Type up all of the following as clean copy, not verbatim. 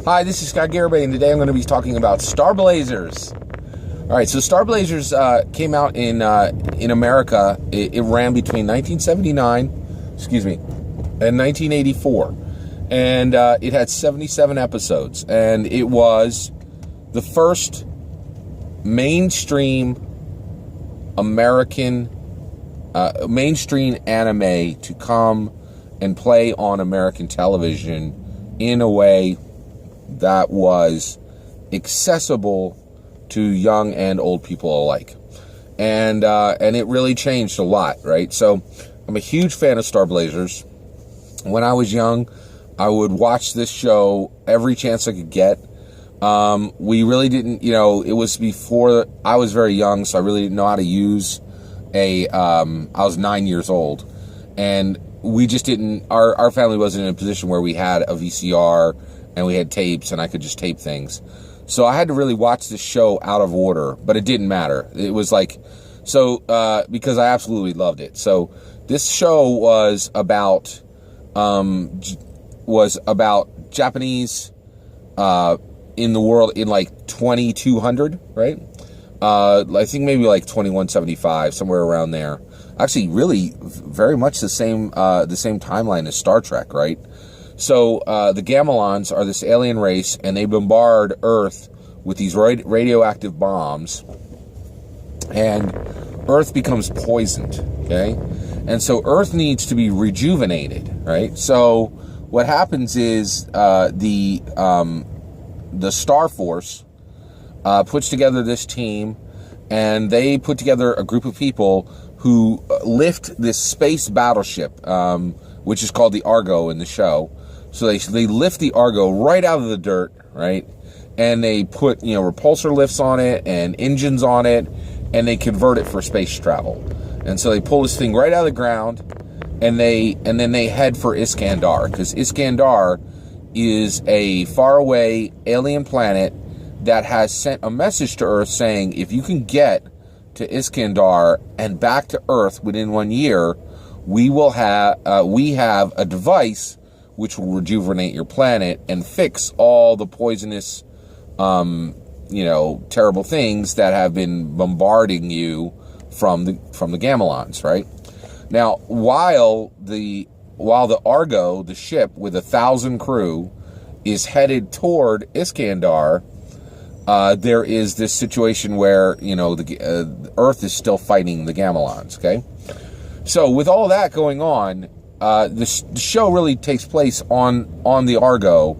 Hi, this is Scott Garibay, and today I'm going to be talking about Star Blazers. All right, so Star Blazers came out in America. It ran between 1979, and 1984, and it had 77 episodes, and it was the first mainstream American mainstream anime to come and play on American television in a way that was accessible to young and old people alike. And it really changed a lot, right? So I'm a huge fan of Star Blazers. When I was young, I would watch this show every chance I could get. We really didn't, it was before I was very young, so I really didn't know how to use I was 9 years old, and we just didn't, our family wasn't in a position where we had a VCR and we had tapes and I could just tape things. So I had to really watch this show out of order, but it didn't matter. It was like, because I absolutely loved it. So this show was about Japanese, in the world in like 2200, right? I think maybe like 2175, somewhere around there. Actually, really very much the same timeline as Star Trek, right? So the Gamelons are this alien race, and they bombard Earth with these radioactive bombs, and Earth becomes poisoned, okay? And so Earth needs to be rejuvenated, right? So what happens is the Star Force puts together this team, and they put together a group of people who lift this space battleship, which is called the Argo in the show. So they lift the Argo right out of the dirt, right? And they put, repulsor lifts on it and engines on it, and they convert it for space travel. And so they pull this thing right out of the ground, and then they head for Iskandar, because Iskandar is a faraway alien planet that has sent a message to Earth saying, if you can get to Iskandar and back to Earth within 1 year, we have a device which will rejuvenate your planet and fix all the poisonous, terrible things that have been bombarding you from the Gamelons, right? Now, while the Argo, the ship with 1,000 crew, is headed toward Iskandar, there is this situation where, the Earth is still fighting the Gamelons, okay? So with all that going on, the show really takes place on the Argo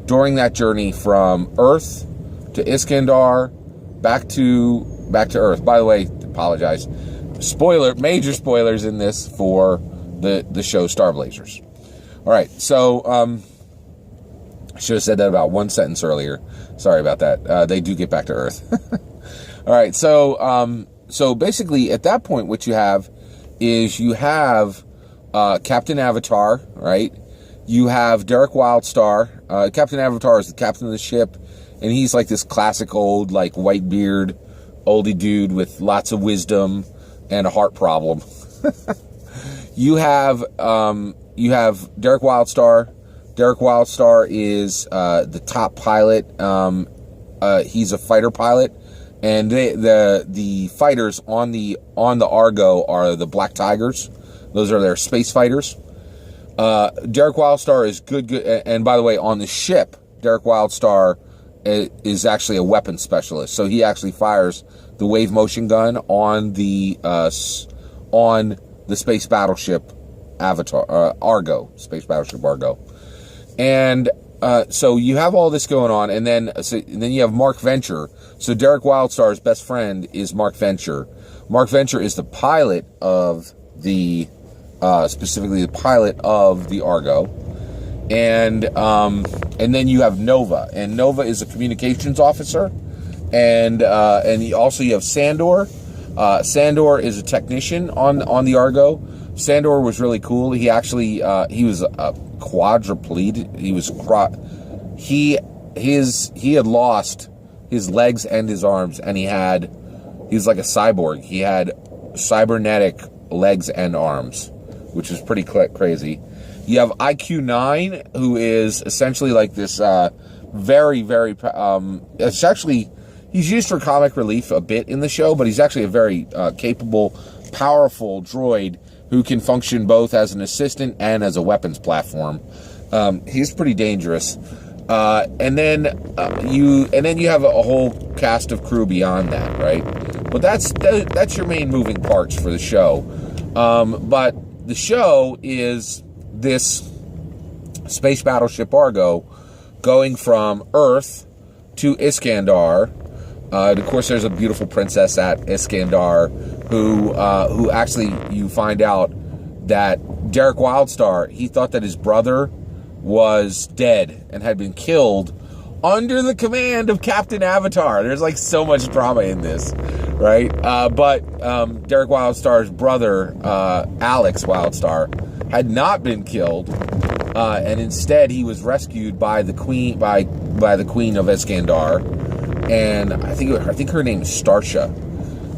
during that journey from Earth to Iskandar, back to Earth. By the way, apologize. Major spoilers in this for the show Star Blazers. All right, so I should have said that about one sentence earlier. Sorry about that. They do get back to Earth. All right, so basically at that point, what you have is Captain Avatar, right? You have Derek Wildstar. Captain Avatar is the captain of the ship, and he's like this classic old, like, white beard, oldie dude with lots of wisdom and a heart problem. You have Derek Wildstar. Derek Wildstar is the top pilot. He's a fighter pilot, and the fighters on the Argo are the Black Tigers. Those are their space fighters. Derek Wildstar is good. And by the way, on the ship, Derek Wildstar is actually a weapons specialist. So he actually fires the wave motion gun on the space battleship Argo, space battleship Argo. And so you have all this going on, and then you have Mark Venture. So Derek Wildstar's best friend is Mark Venture. Mark Venture is the pilot of specifically the pilot of the Argo, and then you have Nova, and Nova is a communications officer, and also you have Sandor. Sandor is a technician on the Argo. Sandor was really cool. He actually he was a quadriplegic. He had lost his legs and his arms, and he was like a cyborg. He had cybernetic legs and arms, which is pretty crazy. You have IQ9, who is essentially like this very, very, it's actually, he's used for comic relief a bit in the show, but he's actually a very capable, powerful droid who can function both as an assistant and as a weapons platform. He's pretty dangerous. And then you have a whole cast of crew beyond that, right? But that's your main moving parts for the show. But the show is this space battleship Argo going from Earth to Iskandar. Of course, there's a beautiful princess at Iskandar who actually, you find out that Derek Wildstar, he thought that his brother was dead and had been killed under the command of Captain Avatar. There's like so much drama in this, right? But Derek Wildstar's brother, Alex Wildstar, had not been killed, and instead he was rescued by the queen, by the Queen of Iskandar, and I think her name is Starsha,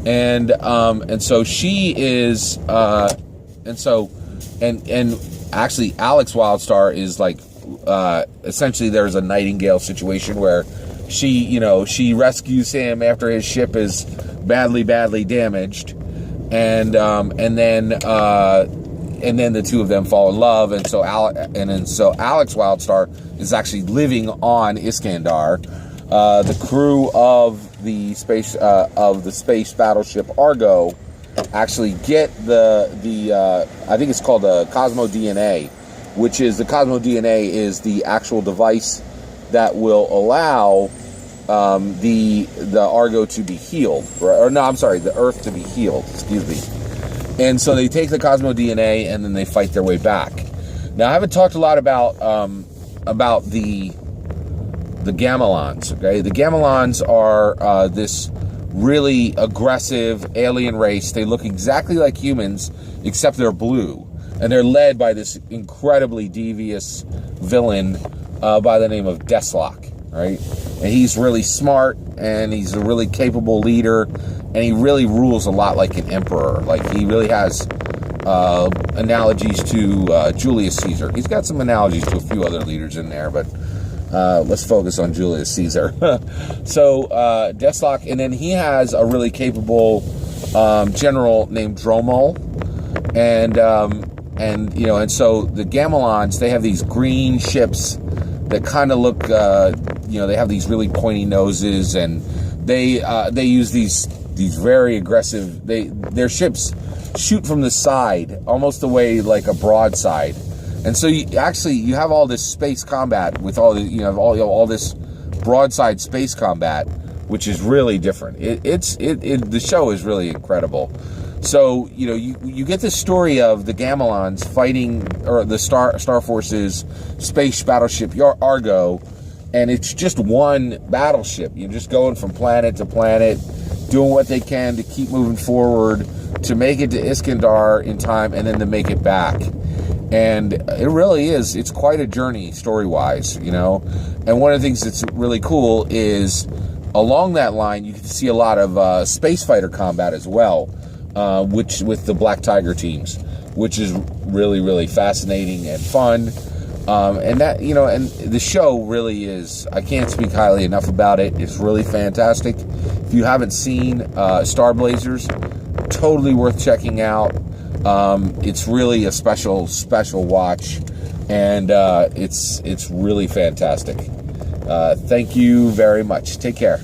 and so she is, and actually Alex Wildstar is like, essentially there's a Nightingale situation where she rescues him after his ship is badly damaged, and then the two of them fall in love, and so Alex Wildstar is actually living on Iskandar. The crew of the space battleship Argo actually get the I think it's called the Cosmo DNA, which is the actual device that will allow the Argo to be healed, or no, I'm sorry, the Earth to be healed. Excuse me. And so they take the Cosmo DNA and then they fight their way back. Now, I haven't talked a lot about the Gamelons. Okay, the Gamelons are this really aggressive alien race. They look exactly like humans, except they're blue, and they're led by this incredibly devious villain by the name of Deslok. Right, and he's really smart, and he's a really capable leader, and he really rules a lot like an emperor. Like, he really has analogies to Julius Caesar. He's got some analogies to a few other leaders in there, but let's focus on Julius Caesar. So Deslok, and then he has a really capable general named Dromul, and so the Gamelons, they have these green ships that kind of look, they have these really pointy noses, and they use these very aggressive. Their ships shoot from the side, almost the way like a broadside, and so you have all this space combat with all this broadside space combat, which is really different. The show is really incredible. So, you get the story of the Gamelons fighting, or the Star Force's space battleship Argo, and it's just one battleship. You're just going from planet to planet, doing what they can to keep moving forward, to make it to Iskandar in time, and then to make it back. And it really is, it's quite a journey story-wise, And one of the things that's really cool is, along that line, you can see a lot of space fighter combat as well. Which with the Black Tiger teams, which is really, really fascinating and fun, and that and the show really is. I can't speak highly enough about it. It's really fantastic. If you haven't seen Star Blazers, totally worth checking out. It's really a special watch, and it's really fantastic. Thank you very much. Take care.